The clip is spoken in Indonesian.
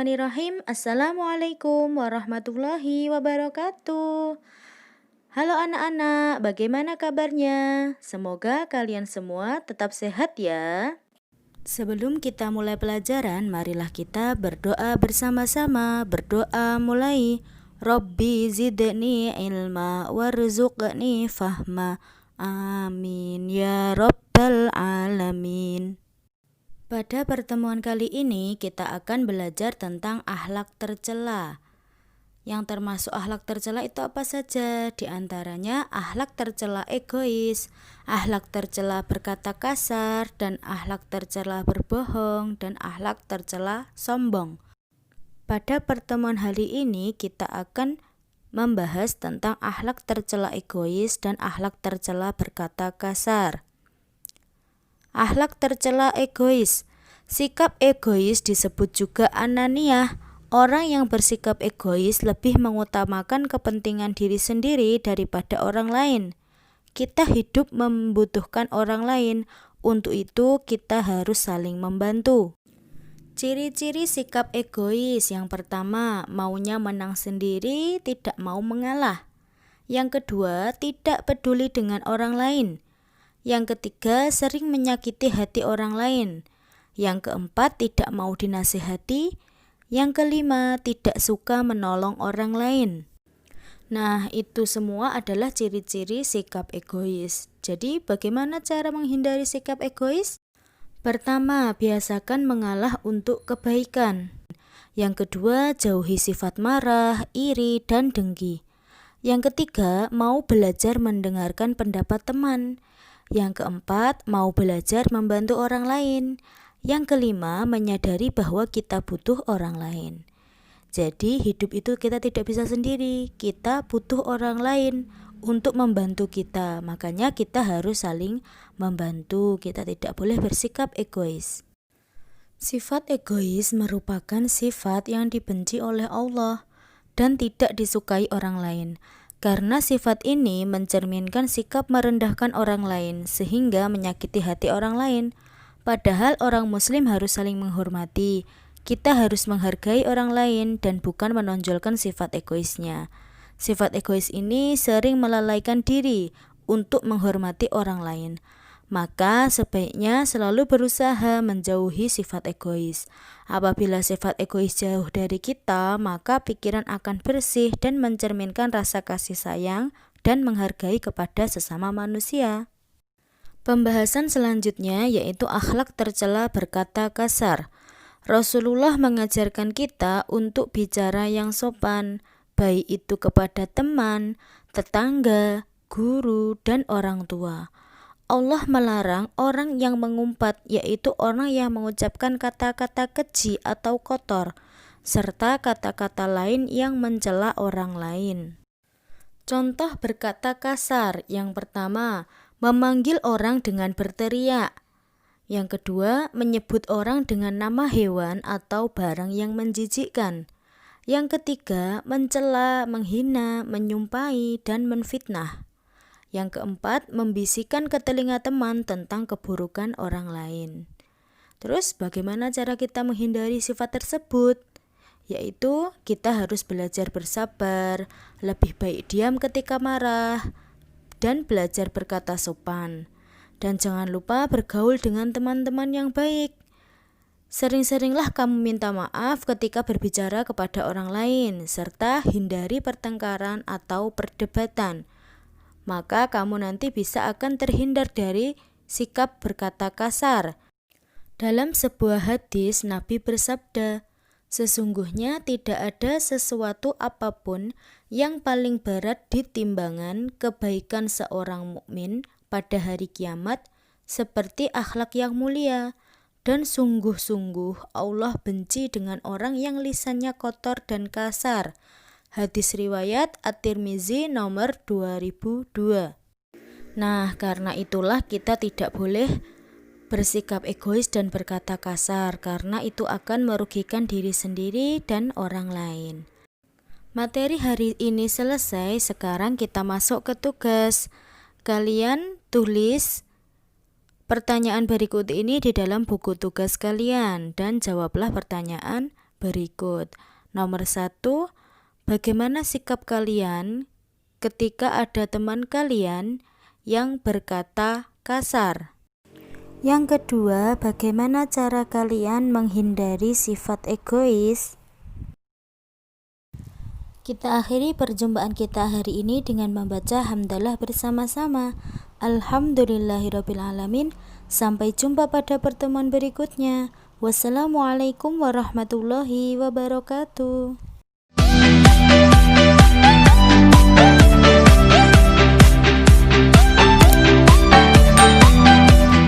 Bismillahirrahmanirrahim. Assalamualaikum warahmatullahi wabarakatuh. Halo anak-anak, bagaimana kabarnya? Semoga kalian semua tetap sehat ya. Sebelum kita mulai pelajaran, marilah kita berdoa bersama-sama. Berdoa mulai. Rabbi zidni ilma warzuqni fahma. Amin ya rabbal alamin. Pada pertemuan kali ini kita akan belajar tentang akhlak tercela. Yang termasuk akhlak tercela itu apa saja? Di antaranya akhlak tercela egois, akhlak tercela berkata kasar, dan akhlak tercela berbohong, dan akhlak tercela sombong. Pada pertemuan hari ini kita akan membahas tentang akhlak tercela egois dan akhlak tercela berkata kasar. Akhlak tercela egois. Sikap egois disebut juga ananiah. Orang yang bersikap egois lebih mengutamakan kepentingan diri sendiri daripada orang lain. Kita hidup membutuhkan orang lain, untuk itu kita harus saling membantu. Ciri-ciri sikap egois. Yang pertama, maunya menang sendiri, tidak mau mengalah. Yang kedua, tidak peduli dengan orang lain. Yang ketiga, sering menyakiti hati orang lain. Yang keempat, tidak mau dinasihati. Yang kelima, tidak suka menolong orang lain. Nah, itu semua adalah ciri-ciri sikap egois. Jadi, bagaimana cara menghindari sikap egois? Pertama, biasakan mengalah untuk kebaikan. Yang kedua, jauhi sifat marah, iri, dan dengki. Yang ketiga, mau belajar mendengarkan pendapat teman. Yang keempat, mau belajar membantu orang lain. Yang kelima, menyadari bahwa kita butuh orang lain. Jadi hidup itu kita tidak bisa sendiri, kita butuh orang lain untuk membantu kita. Makanya kita harus saling membantu, kita tidak boleh bersikap egois. Sifat egois merupakan sifat yang dibenci oleh Allah dan tidak disukai orang lain. Karena sifat ini mencerminkan sikap merendahkan orang lain sehingga menyakiti hati orang lain. Padahal orang muslim harus saling menghormati. Kita harus menghargai orang lain dan bukan menonjolkan sifat egoisnya. Sifat egois ini sering melalaikan diri untuk menghormati orang lain. Maka sebaiknya selalu berusaha menjauhi sifat egois. Apabila sifat egois jauh dari kita, maka pikiran akan bersih dan mencerminkan rasa kasih sayang dan menghargai kepada sesama manusia. Pembahasan selanjutnya yaitu akhlak tercela berkata kasar. Rasulullah mengajarkan kita untuk bicara yang sopan, baik itu kepada teman, tetangga, guru, dan orang tua. Allah melarang orang yang mengumpat, yaitu orang yang mengucapkan kata-kata keji atau kotor, serta kata-kata lain yang mencela orang lain. Contoh berkata kasar. Yang pertama, memanggil orang dengan berteriak. Yang kedua, menyebut orang dengan nama hewan atau barang yang menjijikkan. Yang ketiga, mencela, menghina, menyumpahi, dan menfitnah. Yang keempat, membisikkan ke telinga teman tentang keburukan orang lain. Terus bagaimana cara kita menghindari sifat tersebut? Yaitu kita harus belajar bersabar, lebih baik diam ketika marah, dan belajar berkata sopan. Dan jangan lupa bergaul dengan teman-teman yang baik. Sering-seringlah kamu minta maaf ketika berbicara kepada orang lain, serta hindari pertengkaran atau perdebatan. Maka kamu nanti bisa akan terhindar dari sikap berkata kasar. Dalam sebuah hadis, Nabi bersabda, sesungguhnya tidak ada sesuatu apapun yang paling berat di timbangan kebaikan seorang mukmin pada hari kiamat seperti akhlak yang mulia. Dan sungguh-sungguh Allah benci dengan orang yang lisannya kotor dan kasar. Hadis riwayat At-Tirmizi nomor 2002. Nah, karena itulah kita tidak boleh bersikap egois dan berkata kasar, karena itu akan merugikan diri sendiri dan orang lain. Materi hari ini selesai, sekarang kita masuk ke tugas. Kalian tulis pertanyaan berikut ini di dalam buku tugas kalian dan jawablah pertanyaan berikut. Nomor 1, bagaimana sikap kalian ketika ada teman kalian yang berkata kasar? Yang kedua, bagaimana cara kalian menghindari sifat egois? Kita akhiri perjumpaan kita hari ini dengan membaca hamdalah bersama-sama. Alhamdulillahirrabbilalamin. Sampai jumpa pada pertemuan berikutnya. Wassalamualaikum warahmatullahi wabarakatuh.